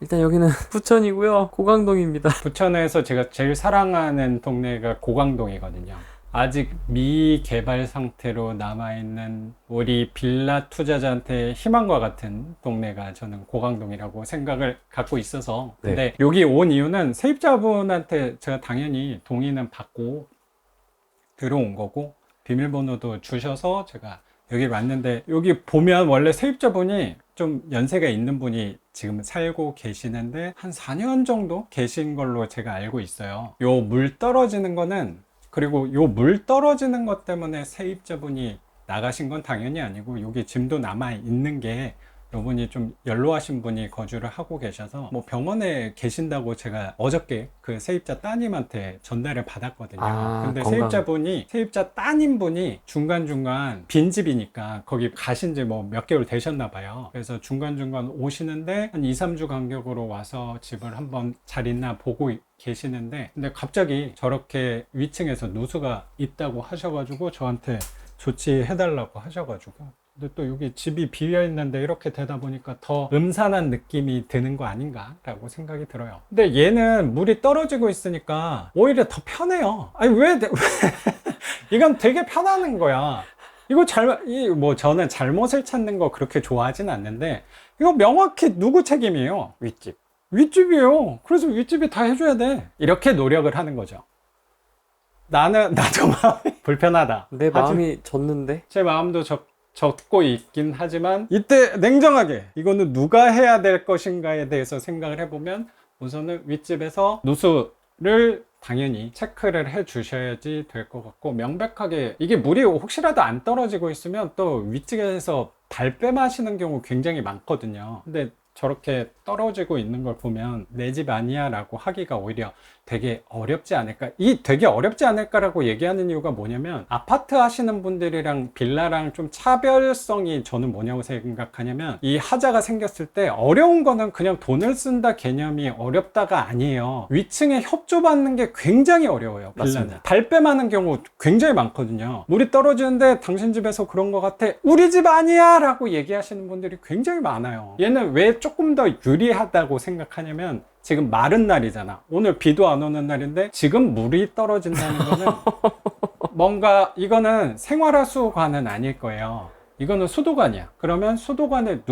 일단 여기는 부천이고요. 고강동입니다. 부천에서 제가 제일 사랑하는 동네가 고강동이거든요. 아직 미개발 상태로 남아있는 우리 빌라 투자자한테 희망과 같은 동네가 저는 고강동이라고 생각을 갖고 있어서. 근데 여기 온 이유는 세입자분한테 제가 당연히 동의는 받고 들어온 거고 비밀번호도 주셔서 제가 여기 왔는데, 여기 보면 원래 세입자분이 좀 연세가 있는 분이 지금 살고 계시는데 한 4년 정도 계신 걸로 제가 알고 있어요. 요 물 떨어지는 거는, 그리고 요 물 떨어지는 것 때문에 세입자분이 나가신 건 당연히 아니고, 여기 짐도 남아 있는 게 요분이 좀 연로하신 분이 거주를 하고 계셔서 뭐 병원에 계신다고 제가 어저께 그 세입자 따님한테 전달을 받았거든요. 근데 세입자 따님분이 중간중간 빈집이니까 거기 가신 지 뭐 몇 개월 되셨나 봐요. 그래서 중간중간 오시는데 한 2, 3주 간격으로 와서 집을 한번 잘 있나 보고 계시는데, 근데 갑자기 저렇게 위층에서 누수가 있다고 하셔가지고 저한테 조치해달라고 하셔가지고, 근데 또 여기 집이 비어있는데 이렇게 되다 보니까 더 음산한 느낌이 드는 거 아닌가라고 생각이 들어요. 근데 얘는 물이 떨어지고 있으니까 오히려 더 편해요. 아니 왜 이건 되게 편하는 거야. 이거 뭐 저는 잘못을 찾는 거 그렇게 좋아하진 않는데, 이거 명확히 누구 책임이에요? 윗집이에요. 그래서 윗집이 다 해줘야 돼. 이렇게 노력을 하는 거죠. 나도 마음이 불편하다. 내 마음이 졌는데? 제 마음도 적고 있긴 하지만, 이때 냉정하게 이거는 누가 해야 될 것인가에 대해서 생각을 해보면, 우선은 윗집에서 누수를 당연히 체크를 해 주셔야지 될 것 같고, 명백하게 이게 물이 혹시라도 안 떨어지고 있으면 또 윗집에서 발뺌하시는 경우 굉장히 많거든요. 근데 저렇게 떨어지고 있는 걸 보면 내 집 아니야 라고 하기가 오히려 되게 어렵지 않을까. 이 되게 어렵지 않을까라고 얘기하는 이유가 뭐냐면, 아파트 하시는 분들이랑 빌라랑 좀 차별성이 저는 뭐냐고 생각하냐면, 이 하자가 생겼을 때 어려운 거는 그냥 돈을 쓴다 개념이 어렵다가 아니에요. 위층에 협조받는 게 굉장히 어려워요. 빌라는 발뺌하는 경우 굉장히 많거든요. 물이 떨어지는데 당신 집에서 그런 거 같아, 우리 집 아니야 라고 얘기하시는 분들이 굉장히 많아요. 얘는 왜 조금 더 유리하다고 생각하냐면, 지금 마른 날이잖아. 오늘 비도 안 오는 날인데 지금 물이 떨어진다는 거는 뭔가 이거는 생활하수관은 아닐 거예요. 이거는 수도관이야. 그러면 수도관의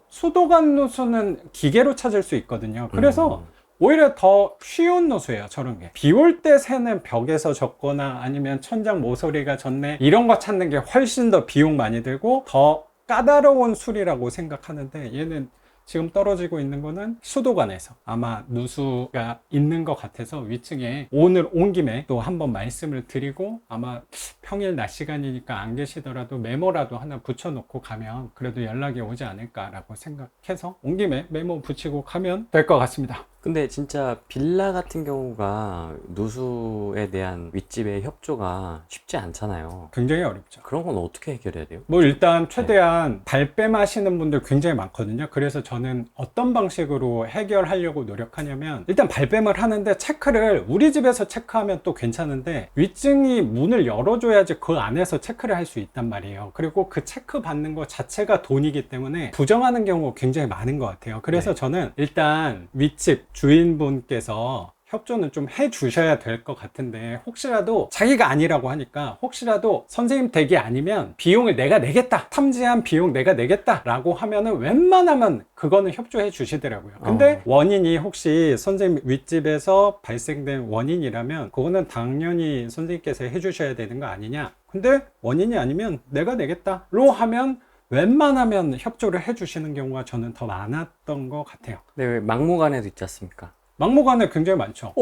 수도관 누수는 기계로 찾을 수 있거든요. 그래서 오히려 더 쉬운 누수예요. 저런 게 비 올 때 새는 벽에서 젖거나 아니면 천장 모서리가 젖네, 이런 거 찾는 게 훨씬 더 비용 많이 들고 더 까다로운 수리라고 생각하는데, 얘는 지금 떨어지고 있는 거는 수도관에서 아마 누수가 있는 것 같아서, 위층에 오늘 온 김에 또 한번 말씀을 드리고, 아마 평일 낮 시간이니까 안 계시더라도 메모라도 하나 붙여놓고 가면 그래도 연락이 오지 않을까라고 생각해서 온 김에 메모 붙이고 가면 될 것 같습니다. 근데 진짜 빌라 같은 경우가 누수에 대한 윗집의 협조가 쉽지 않잖아요. 굉장히 어렵죠. 그런 건 어떻게 해결해야 돼요? 뭐 일단 최대한 발뺌하시는 분들 굉장히 많거든요. 그래서 저는 어떤 방식으로 해결하려고 노력하냐면, 일단 발뺌을 하는데 체크를 우리 집에서 체크하면 또 괜찮은데, 윗층이 문을 열어줘야지 그 안에서 체크를 할 수 있단 말이에요. 그리고 그 체크 받는 것 자체가 돈이기 때문에 부정하는 경우가 굉장히 많은 것 같아요. 그래서 저는 일단 윗집 주인분께서 협조는 좀 해 주셔야 될 것 같은데, 혹시라도 자기가 아니라고 하니까 혹시라도 선생님 댁이 아니면 비용을 내가 내겠다, 탐지한 비용 내가 내겠다 라고 하면은 웬만하면 그거는 협조해 주시더라고요. 근데 원인이 혹시 선생님 윗집에서 발생된 원인이라면 그거는 당연히 선생님께서 해 주셔야 되는 거 아니냐. 근데 원인이 아니면 내가 내겠다로 하면 웬만하면 협조를 해 주시는 경우가 저는 더 많았던 것 같아요. 네, 왜 막무가내도 있지 않습니까? 막무가내 굉장히 많죠.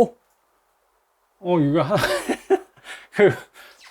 이거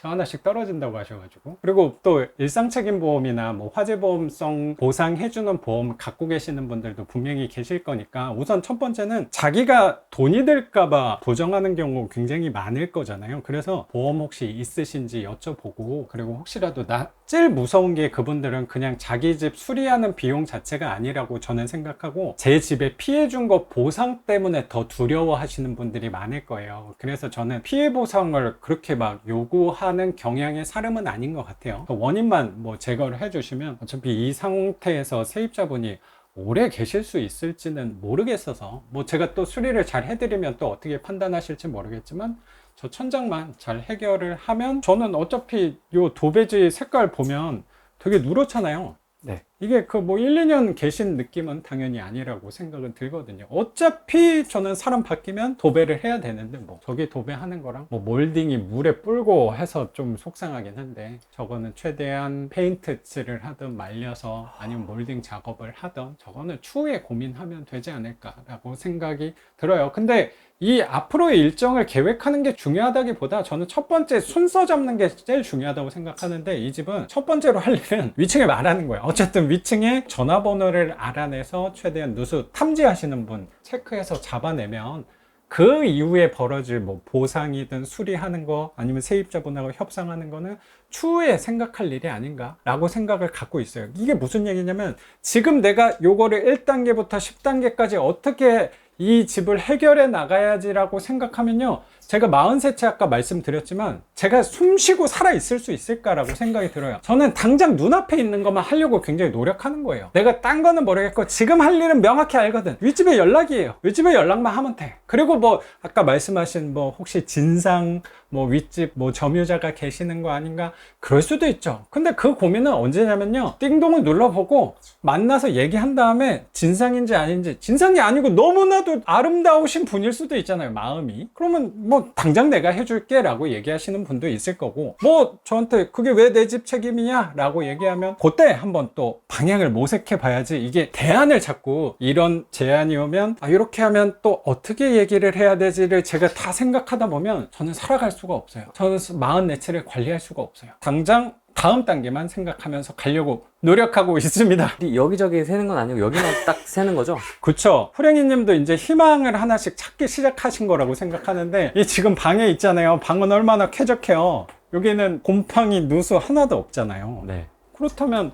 하나씩 떨어진다고 하셔가지고. 그리고 또 일상책임보험이나 뭐 화재보험성 보상해주는 보험 갖고 계시는 분들도 분명히 계실 거니까, 우선 첫 번째는 자기가 돈이 들까봐 보정하는 경우 굉장히 많을 거잖아요. 그래서 보험 혹시 있으신지 여쭤보고, 그리고 혹시라도 제일 무서운 게, 그분들은 그냥 자기 집 수리하는 비용 자체가 아니라고 저는 생각하고, 제 집에 피해 준 거 보상 때문에 더 두려워하시는 분들이 많을 거예요. 그래서 저는 피해 보상을 그렇게 막 요구하는 경향의 사람은 아닌 것 같아요. 원인만 뭐 제거를 해주시면 어차피 이 상태에서 세입자분이 오래 계실 수 있을지는 모르겠어서, 뭐 제가 또 수리를 잘 해드리면 또 어떻게 판단하실지 모르겠지만, 저 천장만 잘 해결을 하면, 저는 어차피 요 도배지 색깔 보면 되게 누렇잖아요. 네. 이게 그 뭐 1, 2년 계신 느낌은 당연히 아니라고 생각은 들거든요. 어차피 저는 사람 바뀌면 도배를 해야 되는데, 뭐 저기 도배하는 거랑 뭐 몰딩이 물에 불고 해서 좀 속상하긴 한데, 저거는 최대한 페인트 칠을 하든 말려서 아니면 몰딩 작업을 하든 저거는 추후에 고민하면 되지 않을까라고 생각이 들어요. 근데 이 앞으로의 일정을 계획하는 게 중요하다기보다 저는 첫 번째 순서 잡는 게 제일 중요하다고 생각하는데, 이 집은 첫 번째로 할 일은 위층에 말하는 거예요. 어쨌든 위층에 전화번호를 알아내서 최대한 누수 탐지하시는 분 체크해서 잡아내면, 그 이후에 벌어질 뭐 보상이든 수리하는 거 아니면 세입자분하고 협상하는 거는 추후에 생각할 일이 아닌가라고 생각을 갖고 있어요. 이게 무슨 얘기냐면, 지금 내가 요거를 1단계부터 10단계까지 어떻게 이 집을 해결해 나가야지라고 생각하면요, 제가 43채 아까 말씀드렸지만 제가 숨 쉬고 살아 있을 수 있을까라고 생각이 들어요. 저는 당장 눈앞에 있는 것만 하려고 굉장히 노력하는 거예요. 내가 딴 거는 모르겠고 지금 할 일은 명확히 알거든. 윗집에 연락이에요. 윗집에 연락만 하면 돼. 그리고 뭐 아까 말씀하신 뭐 혹시 진상 뭐 윗집 뭐 점유자가 계시는 거 아닌가, 그럴 수도 있죠. 근데 그 고민은 언제냐면요, 띵동을 눌러보고 만나서 얘기한 다음에 진상인지 아닌지, 진상이 아니고 너무나도 아름다우신 분일 수도 있잖아요, 마음이. 그러면 뭐 당장 내가 해줄게 라고 얘기하시는 분도 있을 거고, 뭐 저한테 그게 왜 내 집 책임이냐 라고 얘기하면 그때 한번 또 방향을 모색해 봐야지, 이게 대안을 찾고 이런 제안이 오면 이렇게 하면 또 어떻게 얘기를 해야 되지를 제가 다 생각하다 보면 저는 살아갈 수가 없어요. 저는 44채를 관리할 수가 없어요. 당장 다음 단계만 생각하면서 가려고 노력하고 있습니다. 여기저기 세는 건 아니고 여기만 딱 세는 거죠? 그쵸. 후랭이 님도 이제 희망을 하나씩 찾기 시작하신 거라고 생각하는데, 이 지금 방에 있잖아요. 방은 얼마나 쾌적해요. 여기는 곰팡이 누수 하나도 없잖아요. 네. 그렇다면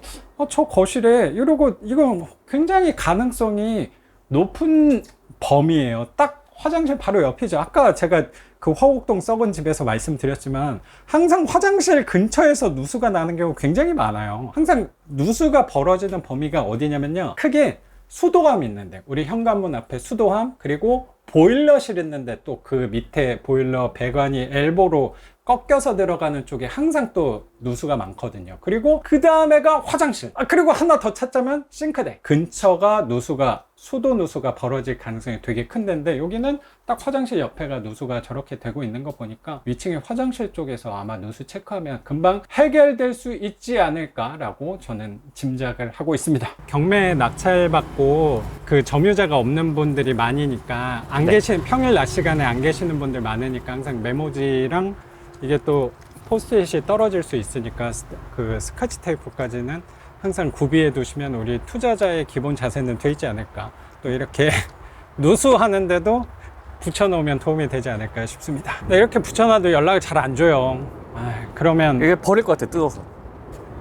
저 거실에 이러고, 이건 굉장히 가능성이 높은 범위예요. 딱 화장실 바로 옆이죠. 아까 제가 그 화곡동 썩은 집에서 말씀드렸지만 항상 화장실 근처에서 누수가 나는 경우 굉장히 많아요. 항상 누수가 벌어지는 범위가 어디냐면요, 크게 수도함 있는데, 우리 현관문 앞에 수도함, 그리고 보일러실 있는데 또 그 밑에 보일러 배관이 엘보로 꺾여서 들어가는 쪽에 항상 또 누수가 많거든요. 그리고 그 다음에가 화장실, 그리고 하나 더 찾자면 싱크대 근처가 누수가, 수도 누수가 벌어질 가능성이 되게 큰 데인데, 여기는 딱 화장실 옆에가 누수가 저렇게 되고 있는 거 보니까 위층의 화장실 쪽에서 아마 누수 체크하면 금방 해결될 수 있지 않을까라고 저는 짐작을 하고 있습니다. 경매 낙찰받고 그 점유자가 없는 분들이 많으니까 안 네. 계신, 평일 낮 시간에 안 계시는 분들 많으니까 항상 메모지랑 이게 또 포스트잇이 떨어질 수 있으니까 그 스카치 테이프까지는 항상 구비해 두시면 우리 투자자의 기본 자세는 돼 있지 않을까, 또 이렇게 누수하는데도 붙여놓으면 도움이 되지 않을까 싶습니다. 네, 이렇게 붙여놔도 연락을 잘 안 줘요. 그러면 이게 버릴 것 같아, 뜯어서.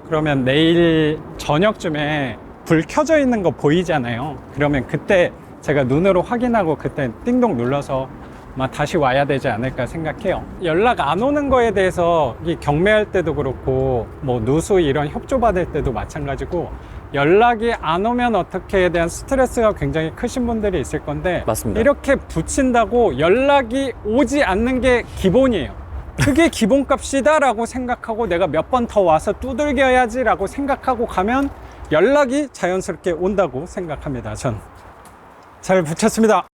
그러면 내일 저녁쯤에 불 켜져 있는 거 보이잖아요. 그러면 그때 제가 눈으로 확인하고 그때 띵동 눌러서 다시 와야 되지 않을까 생각해요. 연락 안 오는 거에 대해서 이 경매할 때도 그렇고 뭐 누수 이런 협조 받을 때도 마찬가지고, 연락이 안 오면 어떻게에 대한 스트레스가 굉장히 크신 분들이 있을 건데, 맞습니다. 이렇게 붙인다고 연락이 오지 않는 게 기본이에요. 그게 기본값이다 라고 생각하고 내가 몇 번 더 와서 두들겨야지 라고 생각하고 가면 연락이 자연스럽게 온다고 생각합니다. 전 잘 붙였습니다.